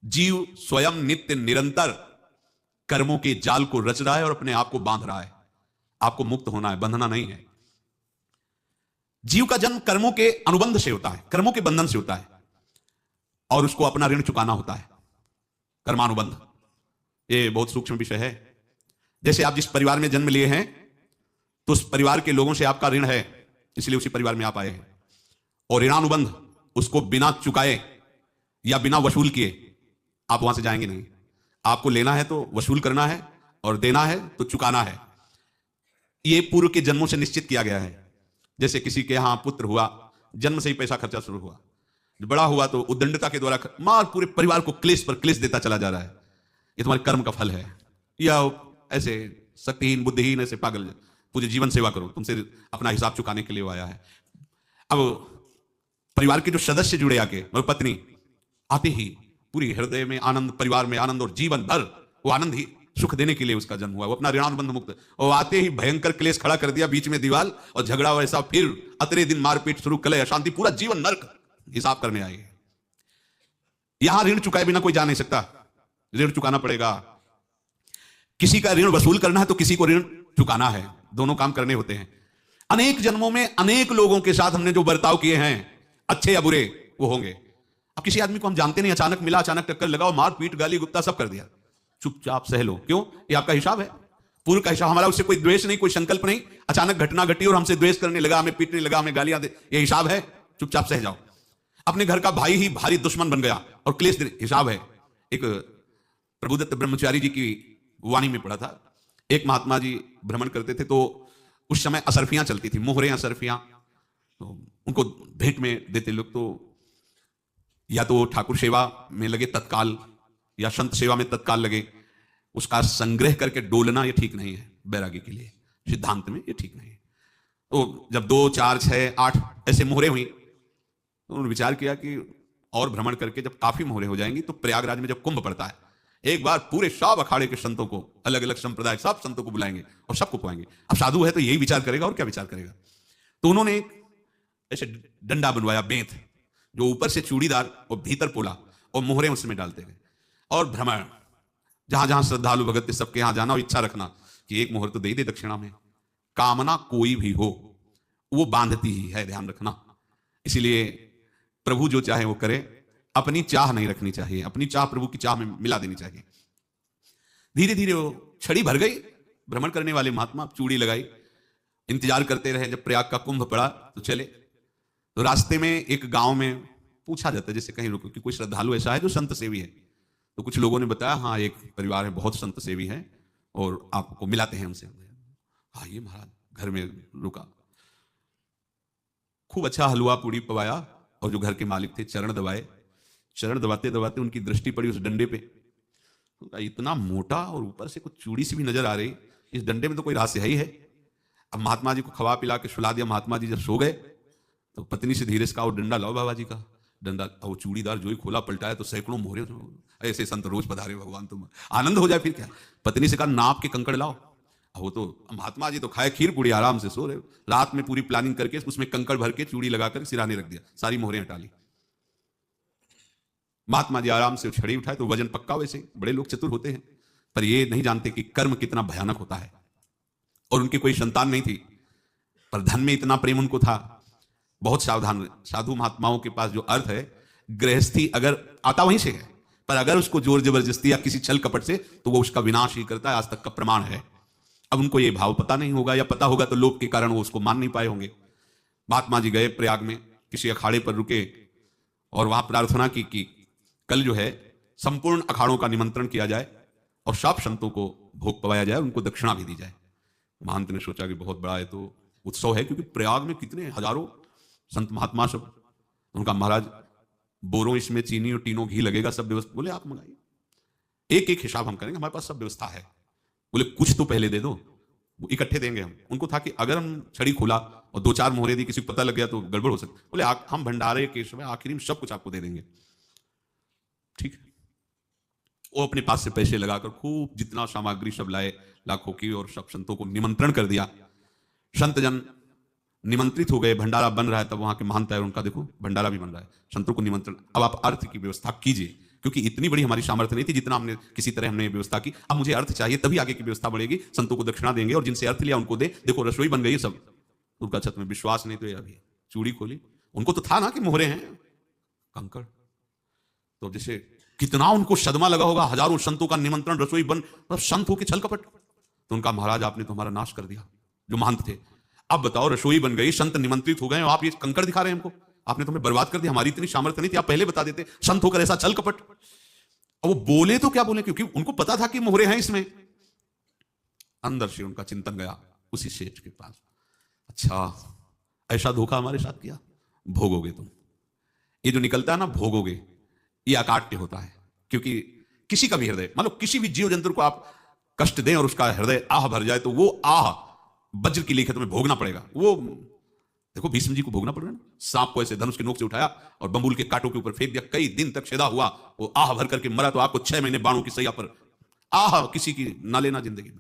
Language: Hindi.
जीव स्वयं नित्य निरंतर कर्मों के जाल को रच रहा है और अपने आप को बांध रहा है। आपको मुक्त होना है, बंधना नहीं है। जीव का जन्म कर्मों के अनुबंध से होता है, कर्मों के बंधन से होता है, और उसको अपना ऋण चुकाना होता है। कर्मानुबंध ये बहुत सूक्ष्म विषय है। जैसे आप जिस परिवार में जन्म लिए हैं तो उस परिवार के लोगों से आपका ऋण है, इसलिए उसी परिवार में आप आए हैं। और ऋणानुबंध, उसको बिना चुकाए या बिना वसूल किए आप वहां से जाएंगे नहीं। आपको लेना है तो वसूल करना है, और देना है तो चुकाना है। ये पूर्व के जन्मों से निश्चित किया गया है। जैसे किसी के यहां पुत्र हुआ, जन्म से ही पैसा खर्चा शुरू हुआ, बड़ा हुआ तो उद्दंडता के द्वारा मार पूरे परिवार को क्लेश पर क्लेश देता चला जा रहा है। ये तुम्हारे कर्म का फल है। या ऐसे शक्तिहीन बुद्धिहीन ऐसे पागल, पूरे जीवन सेवा करो, तुमसे अपना हिसाब चुकाने के लिए वो आया है। अब परिवार के जो सदस्य जुड़े आके, और पत्नी आते ही पूरी हृदय में आनंद, परिवार में आनंद, और जीवन भर वो आनंद ही सुख देने के लिए उसका जन्म हुआ। वो अपना ऋणानुबंध मुक्त, और आते ही भयंकर क्लेश खड़ा कर दिया बीच में दीवार, और झगड़ा वैसा, फिर अतरे दिन मारपीट शुरू, कलह अशांति, पूरा जीवन नर्क हिसाब करने आए। यहां ऋण चुकाए बिना कोई जा नहीं सकता, ऋण चुकाना पड़ेगा। किसी का ऋण वसूल करना है तो किसी को ऋण चुकाना है, दोनों काम करने होते हैं। अनेक जन्मों में अनेक लोगों के साथ हमने जो बर्ताव किए हैं, अच्छे या बुरे, वो होंगे। अब किसी आदमी को हम जानते नहीं, अचानक मिला, अचानक टक्कर लगाओ, मार पीट गाली गुप्ता सब कर दिया, चुपचाप सह लो। क्यों? ये आपका हिसाब है, पूर्व का हिसाब। हमारा उससे कोई द्वेष नहीं, कोई संकल्प नहीं। अचानक घटना घटी और हमसे द्वेष करने लगा, हमें पीटने लगा, हमें गालियां दे, ये हिसाब है, चुपचाप सह जाओ। अपने घर का भाई ही भारी दुश्मन बन गया और क्लेश, हिसाब है। एक प्रभुदत्त ब्रह्मचारी जी की वाणी में पढ़ा था, एक महात्मा जी भ्रमण करते थे, तो उस समय असरफियां चलती थी, मोहरे असरफियां, तो उनको भेंट में देते लोग। तो या तो ठाकुर सेवा में लगे तत्काल, या संत सेवा में तत्काल लगे। उसका संग्रह करके डोलना ये ठीक नहीं है, बैरागी के लिए सिद्धांत में ये ठीक नहीं है। तो जब 2, 4, 6, 8 ऐसे मोहरे हुई, तो उन्होंने विचार किया कि और भ्रमण करके जब काफी मोहरे हो जाएंगी तो प्रयागराज में जब कुंभ पड़ता है, एक बार पूरे सब अखाड़े के संतों को, अलग अलग संप्रदाय सब संतों को बुलाएंगे और सबको खुआएंगे। अब साधु है तो यही विचार करेगा, और क्या विचार करेगा। तो उन्होंने ऐसे डंडा बनवाया, बेंत, जो ऊपर से चूड़ीदार और भीतर पोला, और मोहरे उसमें डालते गए। और भ्रमण, जहां जहां श्रद्धालु भगत थे सबके यहां जाना, और इच्छा रखना कि एक मोहर तो दे दे दक्षिणा में। कामना कोई भी हो वो बांधती ही है, ध्यान रखना। इसलिए प्रभु जो चाहे वो करे, अपनी चाह नहीं रखनी चाहिए, अपनी चाह प्रभु की चाह में मिला देनी चाहिए। धीरे धीरे वो छड़ी भर गई। भ्रमण करने वाले महात्मा चूड़ी लगाई, इंतजार करते रहे। जब प्रयाग का कुंभ पड़ा तो चले। तो रास्ते में एक गांव में पूछा जाता है, जैसे कहीं रुको कि कोई श्रद्धालु ऐसा है जो संत सेवी है। तो कुछ लोगों ने बताया, हाँ एक परिवार है, बहुत संत सेवी है, और आपको मिलाते हैं उनसे। हाँ ये महाराज, घर में रुका, खूब अच्छा हलवा पूड़ी पवाया, और जो घर के मालिक थे चरण दबाए। चरण दबाते दबाते उनकी दृष्टि पड़ी उस डंडे पे, तो इतना मोटा और ऊपर से कुछ चूड़ी सी भी नजर आ रही, इस डंडे में तो कोई रहस्य है ही है। अब महात्मा जी को खवा पिला के सुला दिया। महात्मा जी जब सो गए तो पत्नी से धीरे से कहा, वो डंडा लाओ बाबा जी का डंडा। वो चूड़ीदार जो ही खोला पलटाया तो सैकड़ों मोहरे। ऐसे संत रोज पधारे भगवान, तुम आनंद हो जाए फिर क्या। पत्नी से कहा, नाप के कंकड़ लाओ। वो तो महात्मा जी तो खाए खीर पूरी, आराम से सो रहे। रात में पूरी प्लानिंग करके उसमें कंकड़ भर के चूड़ी लगाकर सिराने रख दिया, सारी मोहरें हटा ली। महात्मा जी आराम से छड़ी उठाए तो वजन पक्का। वैसे बड़े लोग चतुर होते हैं, पर ये नहीं जानते कि कर्म कितना भयानक होता है। और उनकी कोई संतान नहीं थी, पर धन में इतना प्रेम उनको था। बहुत सावधान साधु महात्माओं के पास जो अर्थ है, गृहस्थी अगर आता वहीं से है, पर अगर उसको जोर जबरदस्ती या किसी छल कपट से, तो वो उसका विनाश ही करता है। आज तक का प्रमाण है। अब उनको ये भाव पता नहीं होगा, या पता होगा तो लोभ के कारण वो उसको मान नहीं पाए होंगे। महात्मा जी गए प्रयाग में, किसी अखाड़े पर रुके, और वहां प्रार्थना की कि कल जो है संपूर्ण अखाड़ों का निमंत्रण किया जाए, और सब संतों को भोग पवाया जाए, उनको दक्षिणा भी दी जाए। महंत ने सोचा कि बहुत बड़ा है तो उत्सव है, क्योंकि प्रयाग में कितने हजारों संत महात्मा सब। उनका महाराज बोरों इसमें चीनी और तीनों घी लगेगा, सब व्यवस्था। बोले आप मंगाइए, एक एक हिसाब हम करेंगे, हमारे पास सब व्यवस्था है। बोले कुछ तो पहले दे दो, वो इकट्ठे देंगे हम। उनको था कि अगर हम छड़ी खोला और 2-4 मोहरे दी, किसी को पता लग गया तो गड़बड़ हो सकती। बोले हम भंडारे के समय आखिरी में सब कुछ आपको दे देंगे। ठीक है। वो अपने पास से पैसे लगाकर खूब जितना सामग्री सब लाए, लाखों की, और सब संतों को निमंत्रण कर दिया। संत जन निमंत्रित हो गए, भंडारा बन रहा है। तब वहां के महंत है, उनका देखो भंडारा भी बन रहा है, संतों को निमंत्रण। अब आप अर्थ की व्यवस्था कीजिए, क्योंकि इतनी बड़ी हमारी सामर्थ्य नहीं थी जितना हमने किसी तरह हमने व्यवस्था की। अब मुझे अर्थ चाहिए, तभी आगे की व्यवस्था बढ़ेगी। संतों को दक्षिणा देंगे और जिनसे अर्थ लिया उनको दे। देखो रसोई बन गई सब। उनका छत में विश्वास नहीं तो ये अभी चूड़ी खोली। उनको तो था ना कि मोहरे हैं कंकड़। तो जैसे कितना उनको सदमा लगा होगा, हजारों संतों का निमंत्रण, रसोई बन, मतलब संत हो के छल कपट। तो उनका महाराज आपने तो हमारा नाश कर दिया, जो महंत थे। अब बताओ रसोई बन गई, संत निमंत्रित हो गए और आप ये कंकड़ दिखा रहे हैं हमको। आपने तो हमें बर्बाद कर दिया। हमारी इतनी सामर्थ्य नहीं थी, आप पहले बता देते। संत होकर ऐसा छल कपट। और वो बोले तो क्या बोले, क्योंकि उनको पता था कि मोहरे हैं इसमें। अंदर से उनका चिंतन गया उसी सेठ के पास, अच्छा ऐसा धोखा हमारे साथ किया, भोगोगे तुम। ये जो निकलता है ना भोगोगे, ये अकाट्य होता है। क्योंकि किसी का भी हृदय, मतलब किसी भी जीव जंतु को आप कष्ट दें और उसका हृदय आह भर जाए, तो वो आह वज्र की लेखा तुम्हें भोगना पड़ेगा। वो देखो भीष्म जी को भोगना पड़ रहा है ना। सांप को ऐसे धनुष के नोक से उठाया और बंबूल के कांटों के ऊपर फेंक दिया, कई दिन तक छेदा हुआ, वो आह भर करके मरा। तो आपको 6 महीने बाणों की सैया पर आह किसी की ना लेना जिंदगी में।